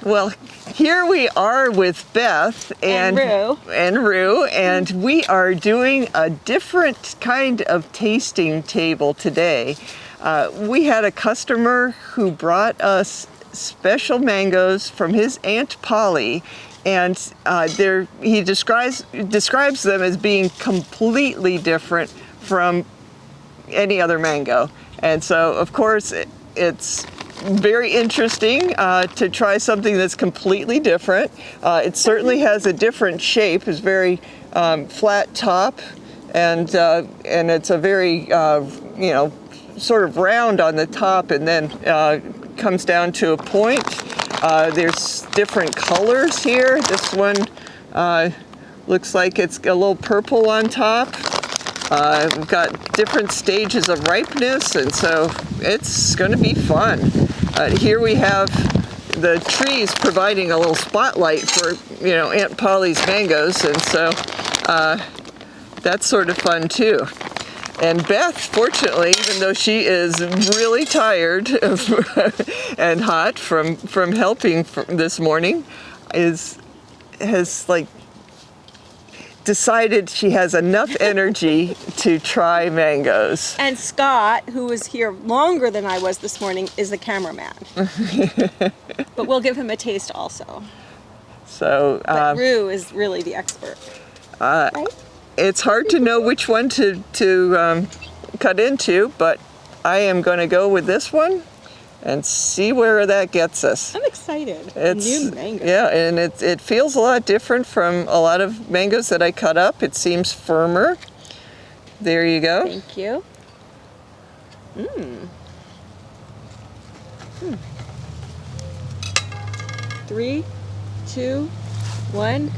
Well, here we are with Beth and Rue, and we are doing a different kind of tasting table today. We had a customer who brought us special mangoes from his Aunt Polly, and he describes them as being completely different from any other mango. And so, of course, it's very interesting to try something that's completely different. It certainly has a different shape. It's very flat top, and it's a very sort of round on the top, and then comes down to a point. There's different colors here. This one looks like it's a little purple on top. We've got different stages of ripeness, and so it's going to be fun. Here we have the trees providing a little spotlight for, Aunt Polly's mangoes, and so that's sort of fun too. And Beth, fortunately, even though she is really tired and hot from helping this morning, has decided she has enough energy to try mangoes. And Scott, who was here longer than I was this morning, is the cameraman. But we'll give him a taste also. But Rue is really the expert. Right? It's hard to know which one to cut into, but I am going to go with this one and see where that gets us. I'm excited. New mango. Yeah, and it feels a lot different from a lot of mangoes that I cut up. It seems firmer. There you go. Thank you. 3, 2, 1.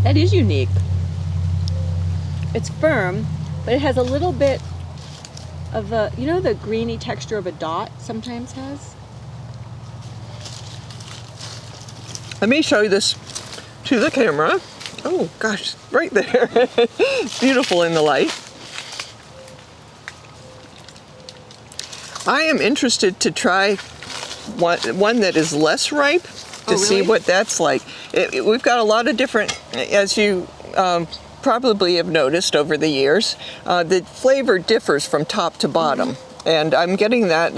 That is unique. It's firm, but it has a little bit of the greeny texture of a dot sometimes has. Let me show you this to the camera. Oh gosh, right there. It's beautiful in the light. I am interested to try one that is less ripe to see what that's like. We've got a lot of different, as you probably have noticed over the years, the flavor differs from top to bottom. And I'm getting that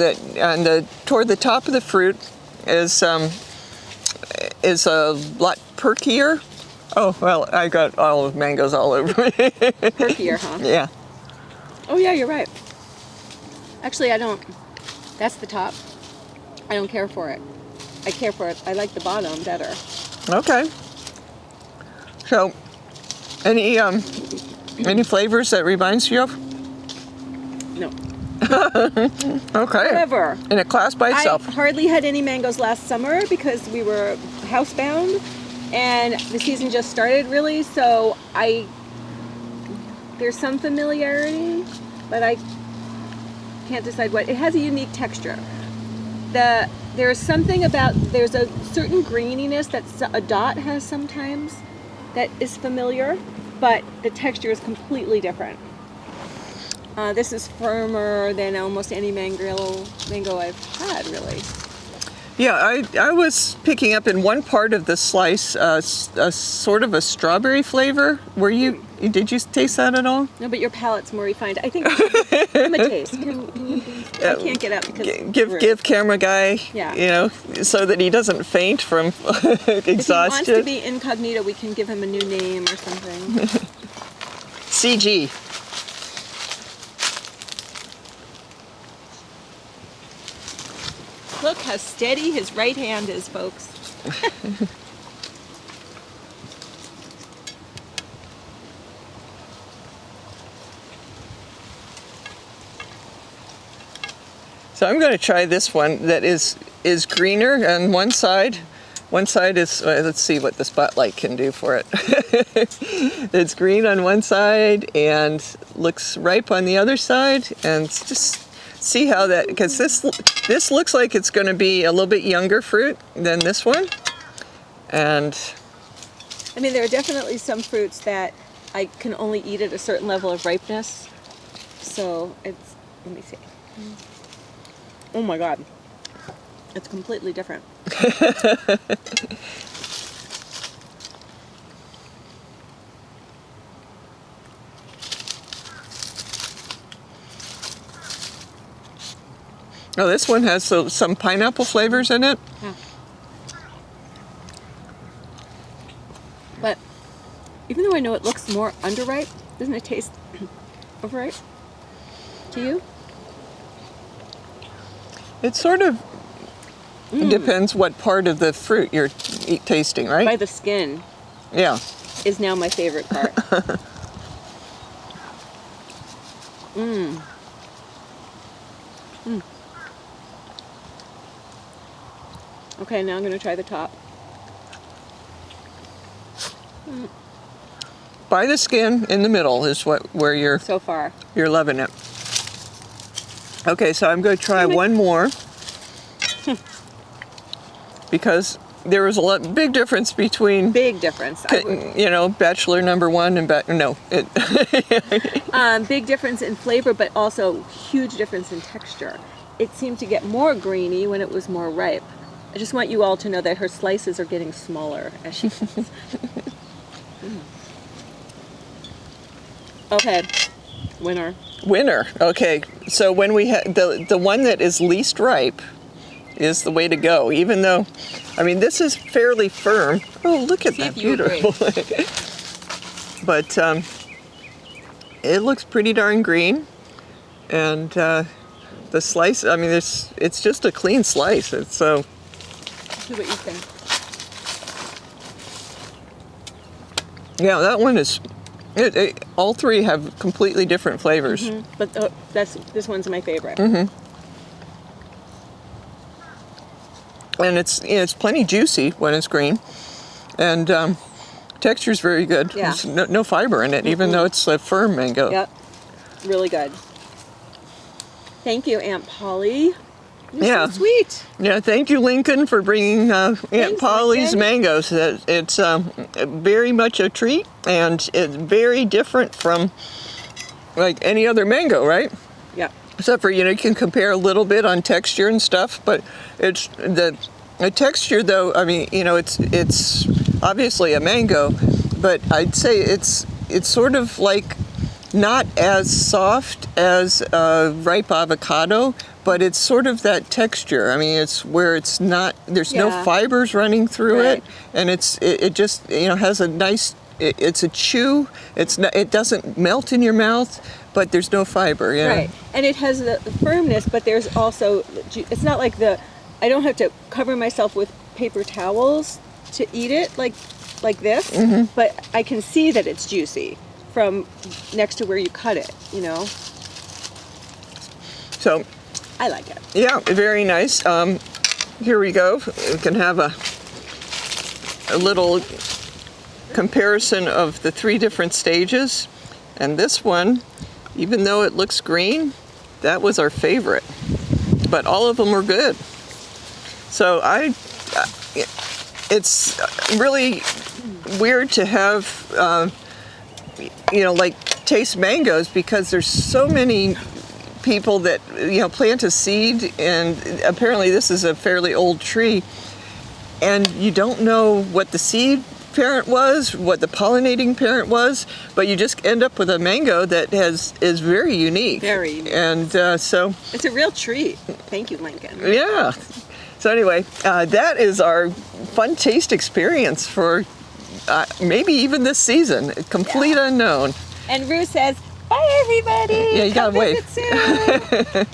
toward the top of the fruit is a lot perkier. Oh, well, I got all of mangoes all over me. Perkier, huh? Yeah. Oh, yeah, you're right. Actually, I don't. That's the top. I don't care for it. I care for it. I like the bottom better. Okay. So, any flavors that reminds you of? No. Okay. Whatever. In a class by itself. I hardly had any mangoes last summer because we were housebound, and the season just started really. So there's some familiarity, but I can't decide what. It has a unique texture. There's something about, there's a certain greeniness that a dot has sometimes that is familiar, but the texture is completely different. This is firmer than almost any mango I've had, really. Yeah, I was picking up in one part of the slice a sort of a strawberry flavor. Did you taste that at all? No, but your palate's more refined. I think give him a taste. I can't get up because give camera guy, so that he doesn't faint from exhaustion. If he wants to be incognito, we can give him a new name or something. CG. Look how steady his right hand is, folks. So I'm going to try this one that is greener on one side. One side is, let's see what the spotlight can do for it. It's green on one side and looks ripe on the other side, and just see how that, because this looks like it's going to be a little bit younger fruit than this one. And I mean, there are definitely some fruits that I can only eat at a certain level of ripeness. So it's, let me see. Oh my God. It's completely different. Oh, this one has some pineapple flavors in it. Yeah. But even though I know it looks more underripe, doesn't it taste overripe to you? It sort of depends what part of the fruit you're tasting, right? By the skin Yeah. is now my favorite part. Okay, now I'm going to try the top. By the skin in the middle is where you're So far. loving it. Okay, so I'm going to try one more because there was a big difference between Big difference. bachelor number one and Big difference in flavor, but also huge difference in texture. It seemed to get more greeny when it was more ripe. I just want you all to know that her slices are getting smaller as she eats. Okay, winner. Winner. Okay, so when we had the one that is least ripe is the way to go. Even though, I mean, this is fairly firm. Oh, look at that, beautiful. But it looks pretty darn green, and the slice. I mean, it's just a clean slice. It's so. See what you think. Yeah, that one is. All three have completely different flavors. Mm-hmm. But this one's my favorite. Mm-hmm. And it's plenty juicy when it's green, and texture's very good. Yeah. There's no fiber in it, even though it's a firm mango. Yep, really good. Thank you, Aunt Polly. You're so sweet. Yeah, thank you, Lincoln, for bringing Aunt Polly's mangoes. It's very much a treat, and it's very different from like any other mango, right? Yeah. Except for, you can compare a little bit on texture and stuff, but it's the texture, though. I mean, it's obviously a mango, but I'd say it's sort of like not as soft as a ripe avocado, but it's sort of that texture. I mean, it's where it's not, there's no fibers running through it, and it just has a nice. It's a chew. It doesn't melt in your mouth, but there's no fiber. Yeah. Right, and it has the firmness, but there's also. It's not like I don't have to cover myself with paper towels to eat it like this, but I can see that it's juicy from next to where you cut it. So. I like it. Yeah, very nice. Here we go. We can have a little comparison of the three different stages. And this one, even though it looks green, that was our favorite. But all of them were good. So it's really weird to have, taste mangoes, because there's so many people that plant a seed, and apparently this is a fairly old tree, and you don't know what the seed parent was, what the pollinating parent was, but you just end up with a mango that is very unique. Very unique. And so it's a real treat. Thank you, Lincoln. Yeah. So anyway, that is our fun taste experience for maybe even this season. Complete unknown. And Rue says, bye, everybody. Yeah, you gotta wave. Soon.